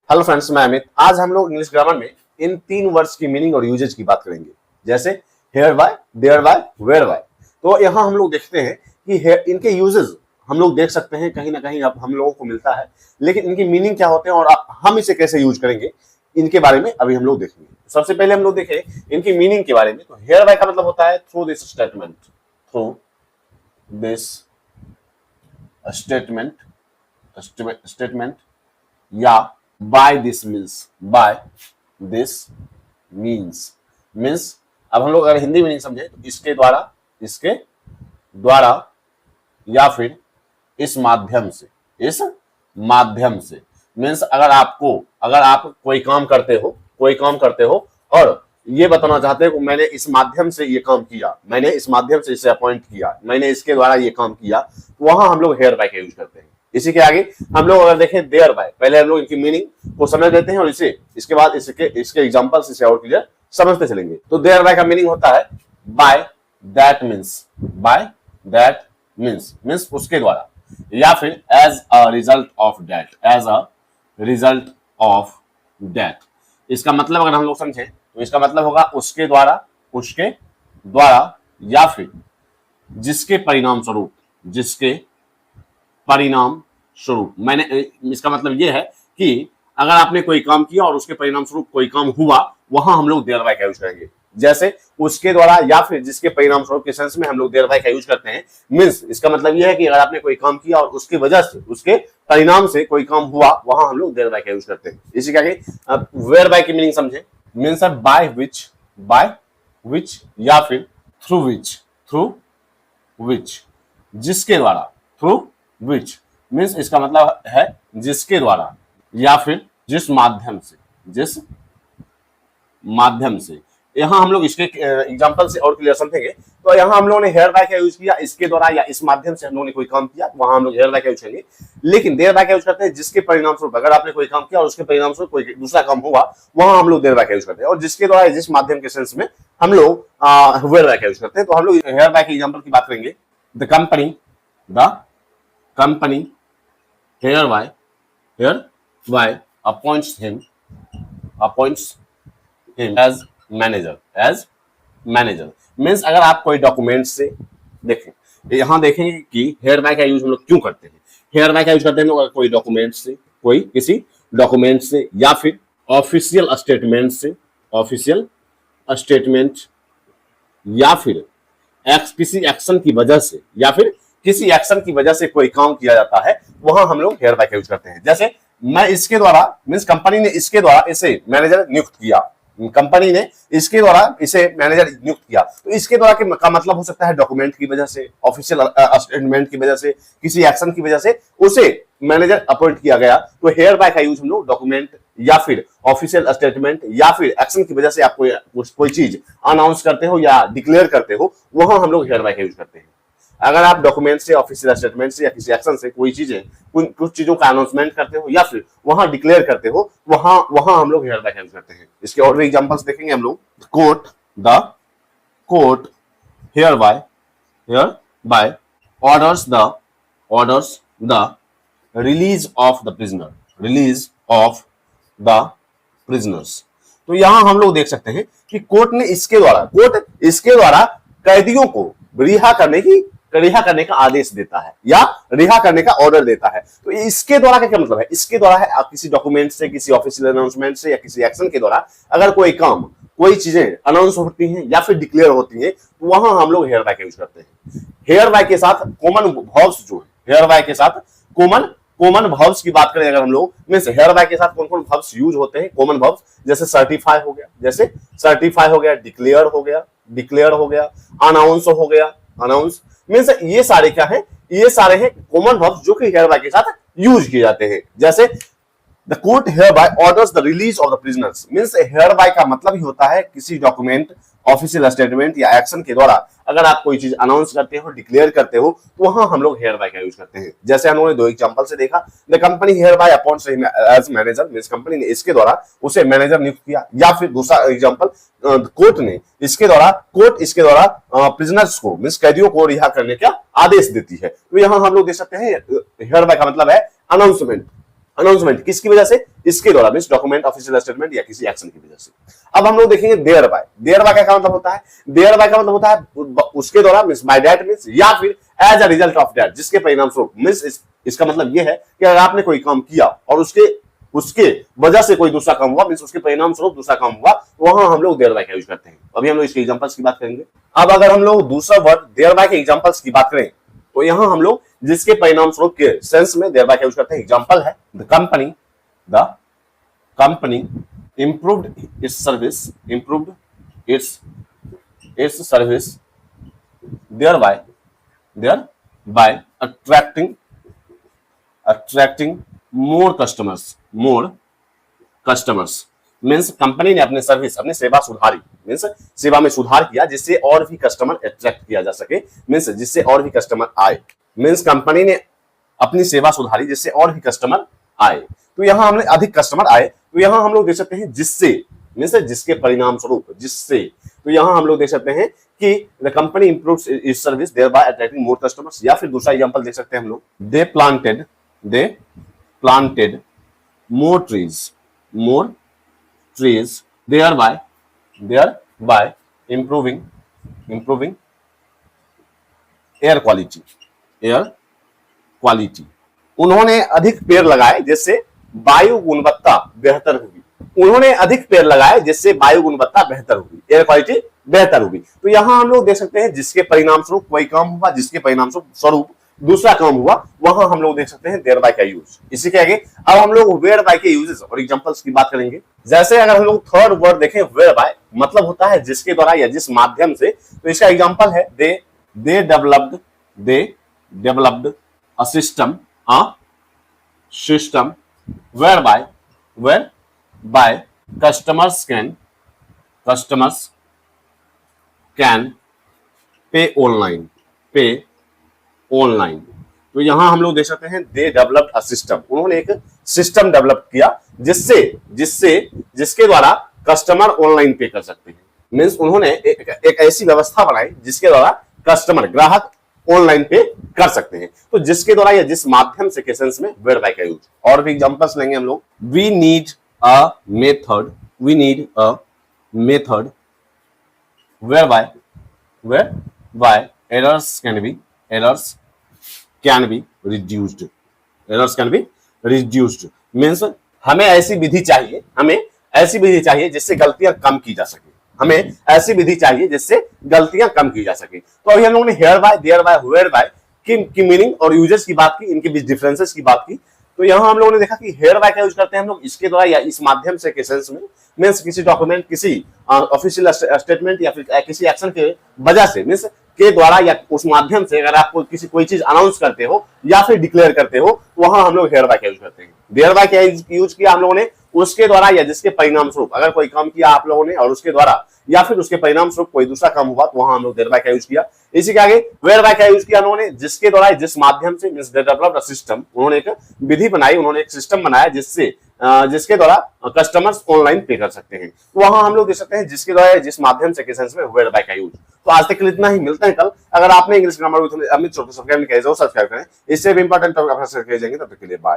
Hello friends, मैं अमित। आज हम लोग इंग्लिश ग्रामर में इन 3 वर्ड्स की मीनिंग और यूजेज की बात करेंगे, जैसे hereby, thereby, whereby. तो यहाँ हम लोग देखते हैं कि इनके यूजेस हम लोग देख सकते हैं कहीं ना कहीं अब हम लोगों को मिलता है, लेकिन इनकी मीनिंग क्या होते हैं और हम इसे कैसे यूज करेंगे इनके बारे में अभी हम लोग देखेंगे। सबसे पहले हम लोग देखें इनकी मीनिंग के बारे में। तो हेयर बाय का मतलब होता है through this statement, through this statement या बाय दिस मीन्स अब हम लोग अगर हिंदी मीनिंग समझे तो इसके द्वारा या फिर इस माध्यम से मीन्स अगर आप कोई काम करते हो और ये बताना चाहते हो कि मैंने इस माध्यम से ये काम किया, मैंने इस माध्यम से इसे अपॉइंट किया, मैंने इसके द्वारा ये काम किया, तो वहां हम लोग हेयर बाय का यूज करते हैं। इसी के आगे हम लोग अगर देखें देयर बाय, पहले हम लोग इनकी मीनिंग को समझ लेते हैं और इसके बाद इसके एग्जांपल्स इसे और क्लियर समझते चलेंगे। तो देयर बाय का मीनिंग होता है बाय दैट मीन्स उसके द्वारा, या फिर as a result of that. इसका मतलब अगर हम लोग समझे तो इसका मतलब होगा उसके द्वारा या फिर जिसके परिणाम स्वरूप मैंने, इसका मतलब यह है कि अगर आपने कोई काम किया और उसके परिणाम स्वरूप कोई काम हुआ, वहां हम लोग देयर बाय का यूज करेंगे। जैसे उसके द्वारा या फिर जिसके परिणाम स्वरूप के सेंस में हम लोग देयर बाय का यूज करते हैं। मींस इसका मतलब यह है कि अगर आपने कोई काम किया और उसकी वजह से, उसके परिणाम से कोई काम हुआ, वहां हम लोग देयर बाय का यूज करते हैं। इसी के आगे अब वेयर बाय की मीनिंग समझे। मीन्स बाय विच या फिर थ्रू विच जिसके द्वारा, थ्रू विच मीन्स इसका मतलब है जिसके द्वारा या फिर जिस माध्यम से। यहां हम लोग इसके एग्जांपल से और क्लियर समझेंगे। तो यहां हम लोगों ने हेयर बाय का यूज किया, इसके द्वारा या इस माध्यम से हम लोगों ने कोई काम किया, वहां हम लोग हेयर बाय का यूज करेंगे। लेकिन देयर बाय का यूज करते हैं जिसके परिणाम स्वरूप, अगर आपने कोई काम किया और उसके परिणाम स्वरूप कोई दूसरा काम हुआ, वहां हम लोग देयर बाय का यूज करते हैं। और जिसके द्वारा जिस माध्यम के सेंस में हम लोग वेयर बाय का यूज करते हैं। तो हम लोग हेयर बाय के एग्जाम्पल की बात करेंगे। The company hereby appoints him as manager. Means अगर आप कोई डॉक्यूमेंट से देखें, यहां देखेंगे कि हेयर बाय का यूज हम लोग क्यों करते हैं। हेयर बाय का यूज करते हैं लोग कोई किसी डॉक्यूमेंट से या फिर ऑफिशियल स्टेटमेंट या फिर किसी एक्शन की वजह से, या फिर किसी एक्शन की वजह से कोई काम किया जाता है, वहां हम लोग हेयर बाय का यूज करते हैं। जैसे मैं इसके द्वारा मीन्स कंपनी ने इसके द्वारा इसे मैनेजर नियुक्त किया, कंपनी ने इसके द्वारा इसे मैनेजर नियुक्त किया। तो इसके द्वारा का मतलब हो सकता है डॉक्यूमेंट की वजह से, ऑफिशियल स्टेटमेंट की वजह से, किसी एक्शन की वजह से उसे मैनेजर अपॉइंट किया गया। तो हेयर बाय का यूज हम लोग डॉक्यूमेंट या फिर ऑफिशियल स्टेटमेंट या फिर एक्शन की वजह से आप कोई चीज अनाउंस करते हो या डिक्लेयर करते हो, वहां हम लोग हेयर बाय का यूज करते हैं। अगर आप डॉक्यूमेंट से, ऑफिशियल स्टेटमेंट से या किसी एक्शन से कुछ चीजों का अनाउंसमेंट करते हो या फिर वहां डिक्लेयर करते हो, वहां हम लोग हेयर बाय का यूज करते हैं। इसके और भी एग्जांपल्स देखेंगे हम लोग। Court hereby orders the release of the prisoners. तो यहां हम लोग देख सकते हैं कि कोर्ट इसके द्वारा कैदियों को रिहा करने का आदेश देता है या रिहा करने का ऑर्डर देता है। तो इसके द्वारा का क्या मतलब है? इसके द्वारा है किसी डॉक्यूमेंट से, किसी ऑफिशियल अनाउंसमेंट से या किसी एक्शन के द्वारा अगर कोई चीजें अनाउंस होती हैं या फिर डिक्लेयर होती हैं, तो वहां हम लोग हेयर बाय का यूज करते हैं। हेयर बाय के साथ कॉमन वर्ब्स जो है, हेयर बाय के साथ कॉमन वर्ब्स की बात करें अगर हम लोग, मींस हेयर बाय के साथ कौन कौन वर्ब्स यूज होते हैं, कॉमन वर्ब्स, जैसे सर्टिफाई हो गया, डिक्लेयर हो गया, अनाउंस हो गया, अनाउंस मींस ये सारे क्या है? ये सारे हैं कॉमन वर्ब्स जो कि हेयर बाय के साथ यूज किए जाते हैं। जैसे the court hereby orders the release of the prisoners. Means hereby का मतलब ही होता है किसी डॉक्यूमेंट, ऑफिशियल स्टेटमेंट या एक्शन के द्वारा अगर आप कोई चीज अनाउंस करते हो, डिक्लेयर करते हो, तो वहां हम लोग हेयर बाय का यूज करते हैं। जैसे हम लोगों ने 2 एग्जांपल से देखा। The company hereby appoints him as manager, means company ने इसके द्वारा उसे मैनेजर नियुक्त किया। या फिर दूसरा एग्जांपल, कोर्ट इसके द्वारा प्रिजनर्स को मींस कैदियों को रिहा करने का आदेश देती है। तो यहां हम लोग देख सकते हैं हेयर बाय का मतलब है अनाउंसमेंट। किसकी वजह से? इसके द्वारा मींस डॉक्यूमेंट, ऑफिशियल स्टेटमेंट या किसी एक्शन की वजह से। अब हम लोग देखेंगे देयर बाय। देयर बाय का क्या मतलब होता है? देयर बाय का मतलब होता है उसके द्वारा मींस बाय दैट मींस या फिर as a result of that, जिसके परिणाम स्वरूप मींस इसका मतलब यह है कि अगर आपने कोई काम किया और उसके वजह से कोई दूसरा काम हुआ, मींस उसके परिणाम स्वरूप दूसरा काम हुआ, वहां हम लोग देयर बाय का यूज करते हैं। अभी हम लोग इसके एग्जांपल्स की बात करेंगे। अब अगर हम लोग दूसरा वर्ड देयर बाय के एग्जांपल्स की बात करें तो यहां हम लोग जिसके परिणाम स्वरूप के सेंस में देयर बाय का यूज करते हैं। एग्जांपल है the company improved its service, its service thereby attracting more customers means company ने अपनी सेवा सुधारी, मीन्स सेवा में सुधार किया जिससे और भी कस्टमर अट्रैक्ट किया जा सके, मीन्स जिससे और भी कस्टमर आए। मीन्स कंपनी ने अपनी सेवा सुधारी जिससे और भी कस्टमर आए। तो यहां हमने अधिक कस्टमर आए, तो यहां हम लोग देख सकते हैं जिससे, मीन्स जिसके परिणाम स्वरूप, जिससे। तो यहां हम लोग देख सकते हैं कि the company improves it's service thereby attracting more customers. या फिर दूसरा एग्जांपल देख सकते हैं हम लोग, दे प्लांटेड मोर trees thereby improving air quality। उन्होंने अधिक पेड़ लगाए जिससे वायु गुणवत्ता बेहतर होगी। उन्होंने अधिक पेड़ लगाए जिससे वायु गुणवत्ता बेहतर होगी, एयर क्वालिटी बेहतर होगी। तो यहां हम लोग देख सकते हैं जिसके परिणाम स्वरूप कोई काम हुआ, जिसके परिणाम स्वरूप दूसरा काम हुआ, वहां हम लोग देख सकते हैं देयर बाय का यूज। इसी के आगे अब हम लोग वेयर बाय के यूजेस और एग्जांपल्स की बात करेंगे। जैसे अगर हम लोग थर्ड वर्ड देखें वेयर बाय, मतलब होता है जिसके द्वारा या जिस माध्यम से। तो इसका एग्जांपल है they developed a system whereby customers can pay online। तो यहां हम लोग देख सकते हैं दे डेवलप्ड अ सिस्टम, उन्होंने एक सिस्टम डेवलप किया जिसके द्वारा कस्टमर ऑनलाइन पे कर सकते हैं। मींस उन्होंने एक ऐसी व्यवस्था बनाई जिसके द्वारा कस्टमर, ग्राहक ऑनलाइन पे कर सकते हैं। तो जिसके द्वारा या जिस माध्यम से के सेंस में वेयर बाय का यूज। और भी एग्जांपल्स लेंगे हम लोग। We need a method whereby errors can be reduced। Means हमें ऐसी विधि चाहिए जिससे गलतियां कम की जा सके। तो अभी हम लोगों ने hereby, thereby, whereby की मीनिंग और यूजेस की बात की, इनके बीच डिफरेंसेस की बात की। तो यहां हम लोगों ने देखा कि हेयर बाय का यूज करते हैं हम लोग इसके द्वारा या इस माध्यम से के सेंस में। मींस किसी डॉक्यूमेंट, किसी ऑफिशियल स्टेटमेंट या फिर किसी एक्शन के वजह से, मींस के द्वारा या उस माध्यम से अगर आप कोई चीज अनाउंस करते हो या फिर डिक्लेयर करते हो, वहां हम लोग हेयर बाय का यूज करते हैं। देयर बाय का यूज किया हम लोगों ने उसके द्वारा या जिसके परिणाम स्वरूप, अगर कोई काम किया आप लोगों ने और उसके द्वारा या फिर उसके परिणाम स्वरूप कोई दूसरा काम हुआ, तो वहां हम लोग देयर बाय का यूज किया। इसी के आगे वेयर बाय का यूज किया उन्होंने जिसके द्वारा, जिस माध्यम से, means they developed a system, उन्होंने एक विधि बनाई, उन्होंने एक सिस्टम बनाया जिसके द्वारा कस्टमर्स ऑनलाइन पे कर सकते हैं। तो वहां हम लोग देख सकते हैं जिसके द्वारा, जिस माध्यम से के सेंस में वेयर बाय का यूज। तो आज तक के लिए इतना ही, मिलते हैं कल। अगर आपने English grammar with Amit subscribe नहीं किया, जरूर सब्सक्राइब करें। इससे भी इंपॉर्टेंट टॉपिक अपना शेयर किए जाएंगे। तब तक के लिए बाय।